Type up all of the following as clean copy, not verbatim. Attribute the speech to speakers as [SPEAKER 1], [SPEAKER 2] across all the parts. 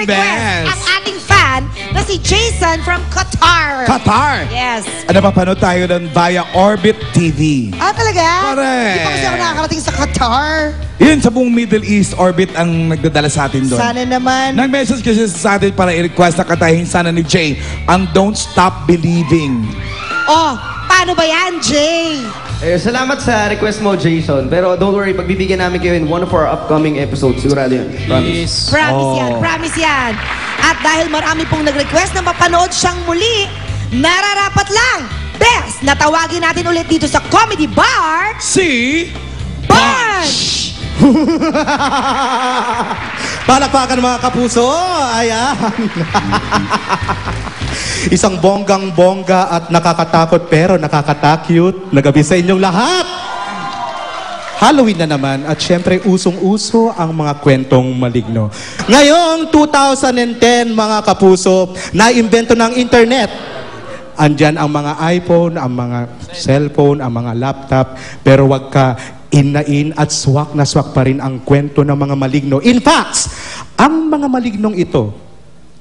[SPEAKER 1] request
[SPEAKER 2] best.
[SPEAKER 1] ang ating fan na si Jason from Qatar.
[SPEAKER 2] Qatar.
[SPEAKER 1] Yes.
[SPEAKER 2] Ano, mapanood tayo doon via Orbit TV.
[SPEAKER 1] Ah, talaga?
[SPEAKER 2] Correct.
[SPEAKER 1] Hindi pa kasi ako nakakarating sa Qatar.
[SPEAKER 2] Yun, sa buong Middle East, Orbit ang nagdadala sa atin doon.
[SPEAKER 1] Sana naman.
[SPEAKER 2] Nag-message kasi sa atin para i-request na katahin sana ni Jay ang Don't Stop Believing.
[SPEAKER 1] Oh, paano ba yan, Jay?
[SPEAKER 3] Salamat sa request mo, Jason. Pero don't worry, pagbibigyan namin kayo in one of our upcoming episodes. Sigurado yan. Promise.
[SPEAKER 1] Promise yan, promise yan. At dahil marami pong nag-request na mapanood siyang muli, nararapat lang, best, natawagin natin ulit dito sa Comedy Bar,
[SPEAKER 2] Si
[SPEAKER 1] Bunch!
[SPEAKER 4] Palakpakan mga kapuso. Ayan. Isang bonggang-bongga at nakakatakot pero nakakatakyut na gabi sa inyong lahat. Halloween na naman at syempre usong-uso ang mga kwentong maligno. Ngayong 2010 mga kapuso, naimbento ng internet. Andyan ang mga iPhone, ang mga cellphone, ang mga laptop, pero wag ka inain at swak na swak pa rin ang kwento ng mga maligno. In fact, ang mga malignong ito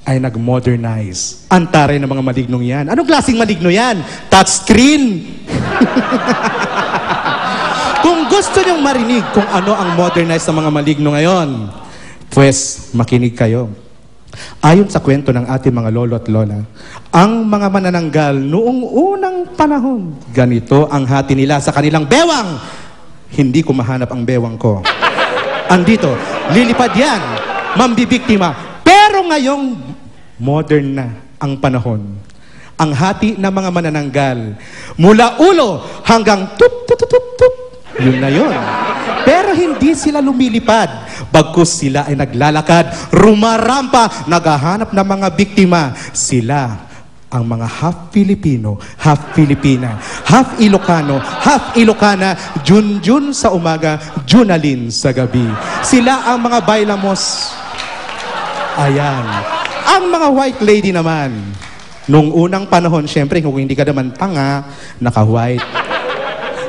[SPEAKER 4] ay nag-modernize. Antare ng mga malignong yan. Anong klaseng maligno yan? Touchscreen! Kung gusto niyong marinig kung ano ang modernize ng mga maligno ngayon, pues makinig kayo. Ayon sa kwento ng ating mga lolo at lola, ang mga manananggal noong unang panahon, ganito ang hati nila sa kanilang bewang. Hindi ko mahanap ang bewang ko. Andito, lilipad yan, mambibiktima. Pero ngayong modern na ang panahon, ang hati ng mga manananggal, mula ulo hanggang tup, tup, tup, tup, tup, yun na yun. Pero hindi sila lumilipad. Bagkus sila ay naglalakad, rumarampa, naghahanap ng mga biktima. Sila ang mga half Filipino, half Filipina, half Ilocano, half Ilocana, Junjun sa umaga, Junalin sa gabi. Sila ang mga bailamos. Ayan. Ang mga white lady naman, nung unang panahon, syempre kung hindi ka naman tanga, naka-white.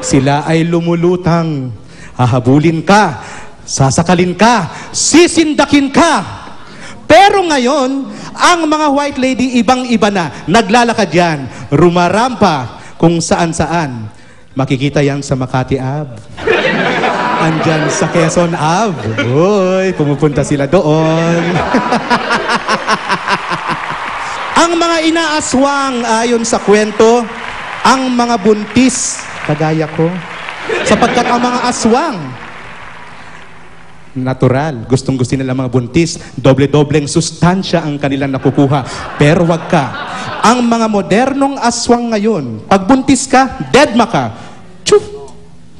[SPEAKER 4] Sila ay lumulutang, hahabulin ka, sasakalin ka, sisindakin ka. Pero ngayon, ang mga white lady ibang-iba na, naglalakad yan, rumarampa kung saan-saan. Makikita yan sa Makati Ave. Andyan sa Quezon Ave. Uy, pumupunta sila doon. Ang mga inaaswang ayon sa kwento, ang mga buntis, kagaya ko, sapagkat ang mga aswang, natural, gustong-gusto nila mga buntis, doble-dobleng sustansya ang kanilang nakukuha. Pero wag ka. Ang mga modernong aswang ngayon, pag buntis ka, deadma ka. Chuf!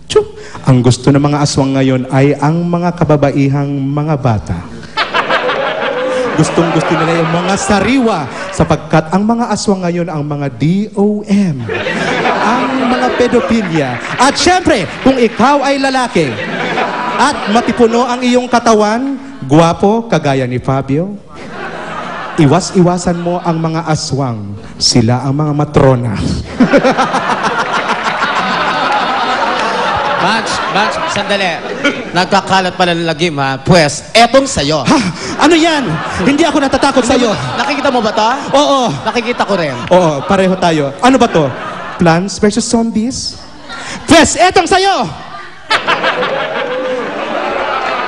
[SPEAKER 4] Chuf! Ang gusto ng mga aswang ngayon ay ang mga kababaihang mga bata. Gustong-gusto nila yung mga sariwa, sapagkat ang mga aswang ngayon ang mga DOM, ang mga pedophilia. At syempre, kung ikaw ay lalaki, at matipuno ang iyong katawan, guwapo, kagaya ni Fabio, iwas-iwasan mo ang mga aswang. Sila ang mga matrona.
[SPEAKER 5] Bunch, sandali. Nagkakalat pala ng lagim, ha? Pues, etong sa'yo.
[SPEAKER 4] Ha? Ano yan? Hindi ako natatakot sa'yo.
[SPEAKER 5] Nakikita mo ba to?
[SPEAKER 4] Oo.
[SPEAKER 5] Nakikita ko rin.
[SPEAKER 4] Oo, pareho tayo. Ano ba to? Plants versus Zombies? Pues, etong sa'yo!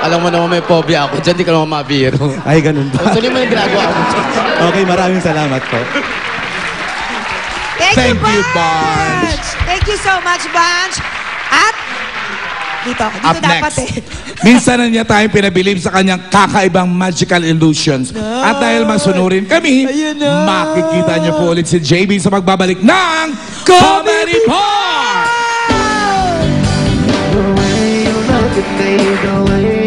[SPEAKER 5] Alam mo naman may phobia ako. Diyan di ka naman mabiro.
[SPEAKER 4] Ay, ganun ba?
[SPEAKER 5] Tuloy mo yung ginagawa mo.
[SPEAKER 4] Okay, maraming salamat po.
[SPEAKER 1] Thank you,
[SPEAKER 2] Bunch.
[SPEAKER 1] Bunch! Thank you so much, Bunch! At, dito
[SPEAKER 2] Up
[SPEAKER 1] dapat
[SPEAKER 2] next, minsan na niya tayong pinabilib sa kanyang kakaibang magical illusions. At dahil masunurin kami,
[SPEAKER 1] Ayun na.
[SPEAKER 2] makikita niyo po ulit si JB sa magbabalik ng Comedy Bar!
[SPEAKER 3] The way you look at me, the way